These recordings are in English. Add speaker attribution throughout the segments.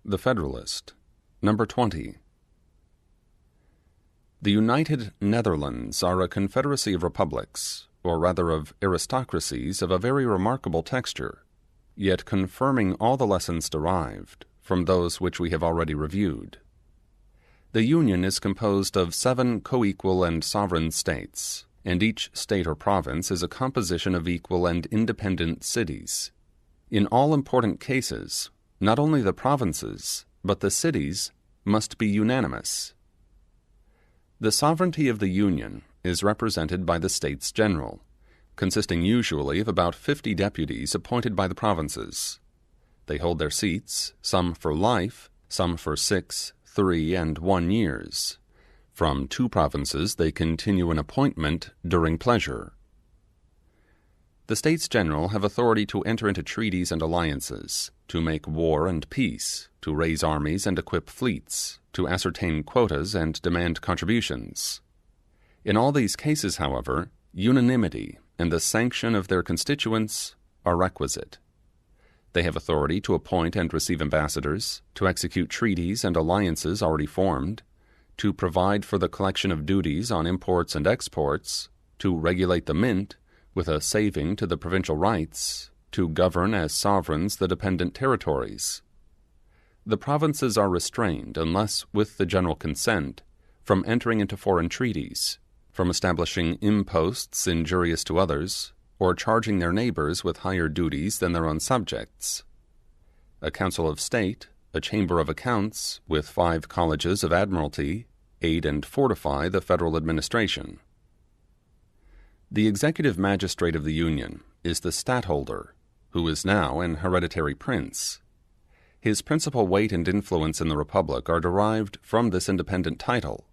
Speaker 1: The Federalist No.20. The United Netherlands are a confederacy of republics, or rather of aristocracies of a very remarkable texture, yet confirming all the lessons derived from those which we have already reviewed. The Union is composed of 7 co-equal and sovereign states, and each state or province is a composition of equal and independent cities. In all important cases, not only the provinces, but the cities must be unanimous. The sovereignty of the Union is represented by the States General, consisting usually of about 50 deputies appointed by the provinces. They hold their seats, some for life, some for 6, 3, and 1 years. From 2 provinces they continue an appointment during pleasure. The States General have authority to enter into treaties and alliances, to make war and peace, to raise armies and equip fleets, to ascertain quotas and demand contributions. In all these cases, however, unanimity and the sanction of their constituents are requisite. They have authority to appoint and receive ambassadors, to execute treaties and alliances already formed, to provide for the collection of duties on imports and exports, to regulate the mint, with a saving to the provincial rights, to govern as sovereigns the dependent territories. The provinces are restrained, unless with the general consent, from entering into foreign treaties, from establishing imposts injurious to others, or charging their neighbors with higher duties than their own subjects. A Council of State, a Chamber of Accounts, with 5 colleges of admiralty, aid and fortify the federal administration. The executive magistrate of the Union is the stadtholder, who is now an hereditary prince. His principal weight and influence in the Republic are derived from this independent title,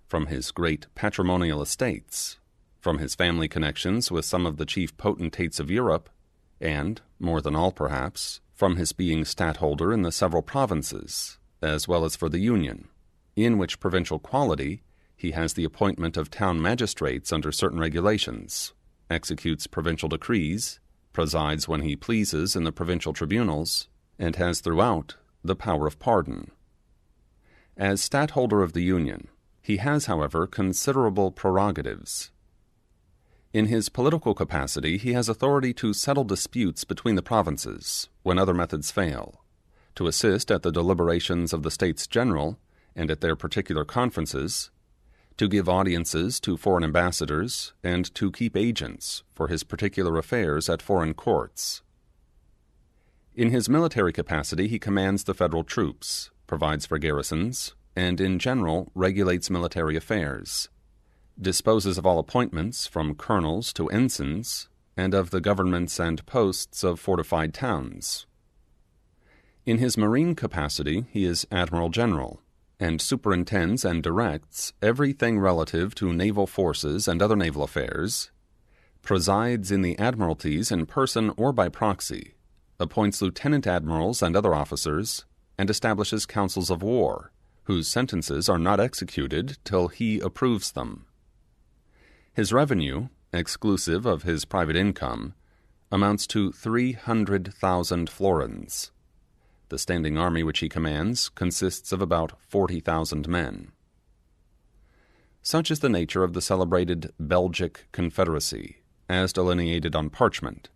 Speaker 1: from his great patrimonial estates, from his family connections with some of the chief potentates of Europe, and, more than all perhaps, from his being stadtholder in the several provinces, as well as for the Union, in which provincial quality he has the appointment of town magistrates under certain regulations, executes provincial decrees, presides when he pleases in the provincial tribunals, and has throughout the power of pardon. As stadtholder of the Union, he has, however, considerable prerogatives. In his political capacity, he has authority to settle disputes between the provinces when other methods fail, to assist at the deliberations of the States General and at their particular conferences, to give audiences to foreign ambassadors, and to keep agents for his particular affairs at foreign courts. In his military capacity he commands the federal troops, provides for garrisons, and in general regulates military affairs, disposes of all appointments from colonels to ensigns, and of the governments and posts of fortified towns. In his marine capacity he is Admiral General, and superintends and directs everything relative to naval forces and other naval affairs, presides in the admiralties in person or by proxy, appoints lieutenant admirals and other officers, and establishes councils of war, whose sentences are not executed till he approves them. His revenue, exclusive of his private income, amounts to 300,000 florins. The standing army which he commands consists of about 40,000 men. Such is the nature of the celebrated Belgic Confederacy, as delineated on parchment.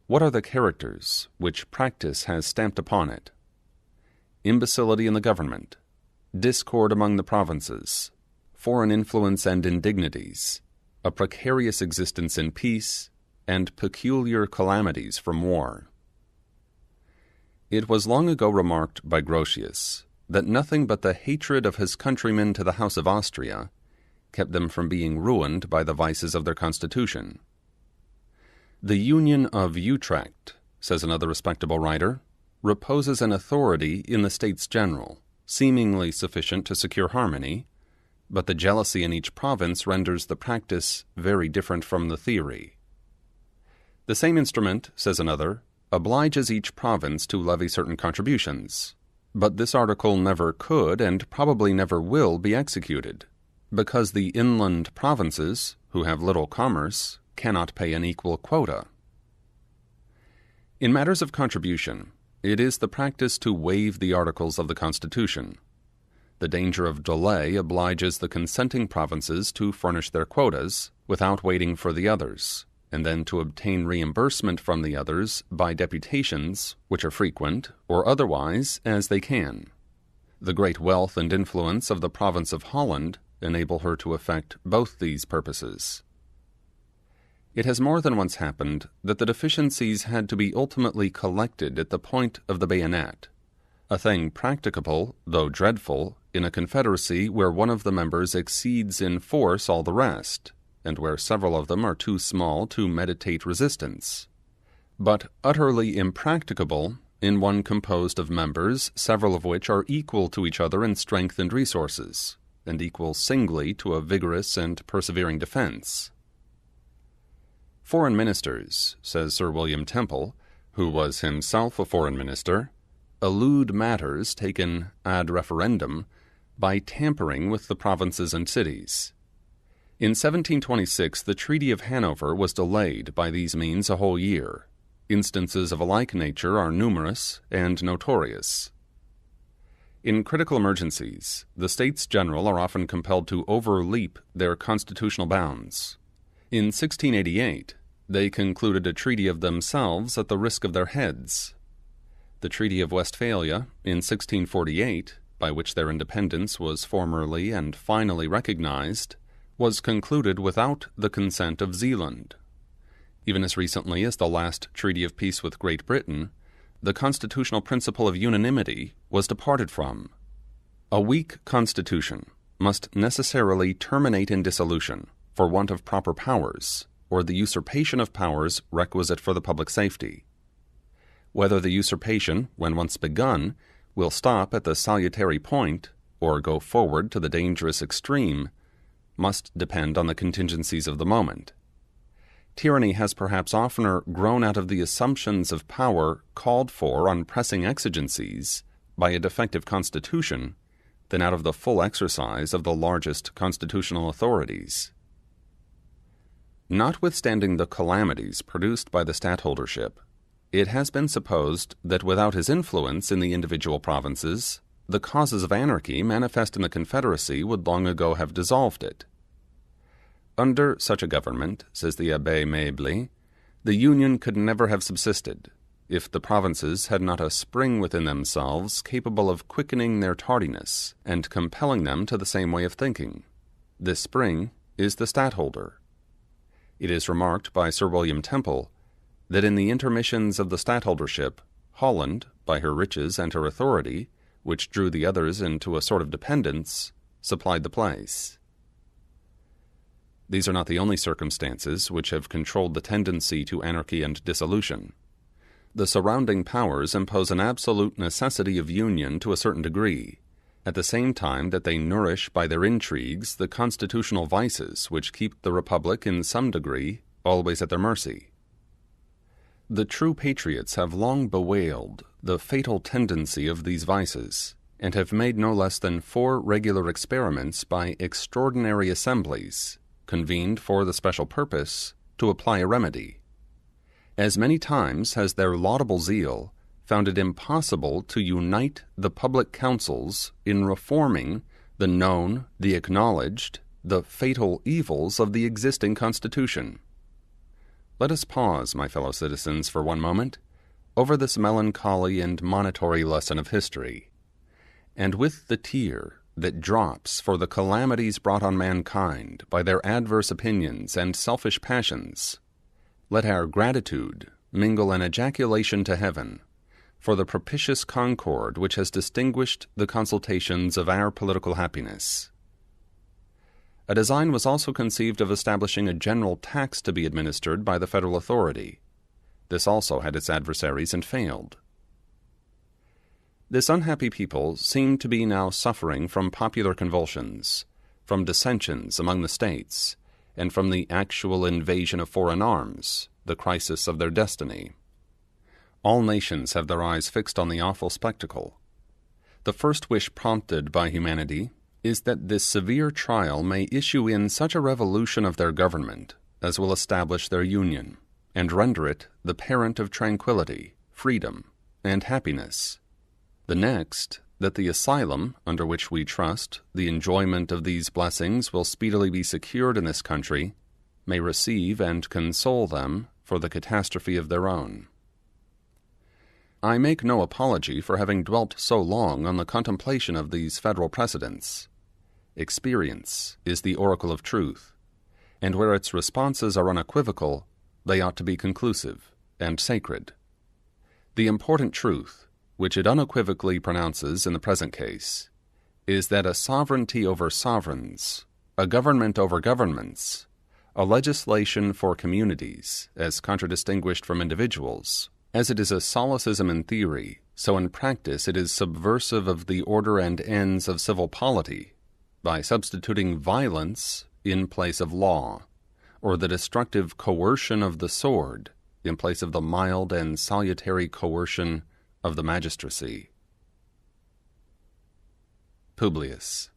Speaker 1: What are the characters which practice has stamped upon it? Imbecility in the government, discord among the provinces, foreign influence and indignities, a precarious existence in peace, and peculiar calamities from war. It was long ago remarked by Grotius that nothing but the hatred of his countrymen to the House of Austria kept them from being ruined by the vices of their constitution. The Union of Utrecht, says another respectable writer, reposes an authority in the States General, seemingly sufficient to secure harmony, but the jealousy in each province renders the practice very different from the theory. The same instrument, says another, obliges each province to levy certain contributions, but this article never could and probably never will be executed, because the inland provinces, who have little commerce, cannot pay an equal quota. In matters of contribution, it is the practice to waive the articles of the Constitution. The danger of delay obliges the consenting provinces to furnish their quotas without waiting for the others, and then to obtain reimbursement from the others by deputations, which are frequent, or otherwise as they can. The great wealth and influence of the province of Holland enable her to effect both these purposes. It has more than once happened that the deficiencies had to be ultimately collected at the point of the bayonet, a thing practicable, though dreadful, in a confederacy where one of the members exceeds in force all the rest, and where several of them are too small to meditate resistance, but utterly impracticable in one composed of members, several of which are equal to each other in strength and resources, and equal singly to a vigorous and persevering defense. Foreign ministers, says Sir William Temple, who was himself a foreign minister, elude matters taken ad referendum by tampering with the provinces and cities. In 1726 the Treaty of Hanover was delayed by these means a whole year. Instances of a like nature are numerous and notorious. In critical emergencies, the States General are often compelled to overleap their constitutional bounds. In 1688, they concluded a treaty of themselves at the risk of their heads. The Treaty of Westphalia, in 1648, by which their independence was formally and finally recognized, was concluded without the consent of Zealand. Even as recently as the last treaty of peace with Great Britain, the constitutional principle of unanimity was departed from. A weak constitution must necessarily terminate in dissolution for want of proper powers, or the usurpation of powers requisite for the public safety. Whether the usurpation, when once begun, will stop at the salutary point, or go forward to the dangerous extreme, must depend on the contingencies of the moment. Tyranny has perhaps oftener grown out of the assumptions of power called for on pressing exigencies by a defective constitution than out of the full exercise of the largest constitutional authorities. Notwithstanding the calamities produced by the stadtholdership, it has been supposed that without his influence in the individual provinces, the causes of anarchy manifest in the Confederacy would long ago have dissolved it. Under such a government, says the Abbé Mably, the Union could never have subsisted, if the provinces had not a spring within themselves capable of quickening their tardiness and compelling them to the same way of thinking. This spring is the stadtholder. It is remarked by Sir William Temple that in the intermissions of the stadtholdership, Holland, by her riches and her authority, which drew the others into a sort of dependence, supplied the place. These are not the only circumstances which have controlled the tendency to anarchy and dissolution. The surrounding powers impose an absolute necessity of union to a certain degree, at the same time that they nourish by their intrigues the constitutional vices which keep the Republic in some degree always at their mercy. The true patriots have long bewailed the fatal tendency of these vices, and have made no less than 4 regular experiments by extraordinary assemblies, convened for the special purpose to apply a remedy. As many times has their laudable zeal found it impossible to unite the public councils in reforming the known, the acknowledged, the fatal evils of the existing Constitution. Let us pause, my fellow citizens, for one moment, over this melancholy and monitory lesson of history, and with the tear that drops for the calamities brought on mankind by their adverse opinions and selfish passions, let our gratitude mingle an ejaculation to heaven for the propitious concord which has distinguished the consultations of our political happiness. A design was also conceived of establishing a general tax to be administered by the federal authority. This also had its adversaries and failed. This unhappy people seemed to be now suffering from popular convulsions, from dissensions among the states, and from the actual invasion of foreign arms, the crisis of their destiny. All nations have their eyes fixed on the awful spectacle. The first wish prompted by humanity is that this severe trial may issue in such a revolution of their government as will establish their union, and render it the parent of tranquility, freedom, and happiness. The next, that the asylum, under which we trust the enjoyment of these blessings will speedily be secured in this country, may receive and console them for the catastrophe of their own. I make no apology for having dwelt so long on the contemplation of these federal precedents. Experience is the oracle of truth, and where its responses are unequivocal, they ought to be conclusive and sacred. The important truth, which it unequivocally pronounces in the present case, is that a sovereignty over sovereigns, a government over governments, a legislation for communities, as contradistinguished from individuals, as it is a solecism in theory, so in practice it is subversive of the order and ends of civil polity, by substituting violence in place of law, or the destructive coercion of the sword in place of the mild and salutary coercion of the magistracy. Publius.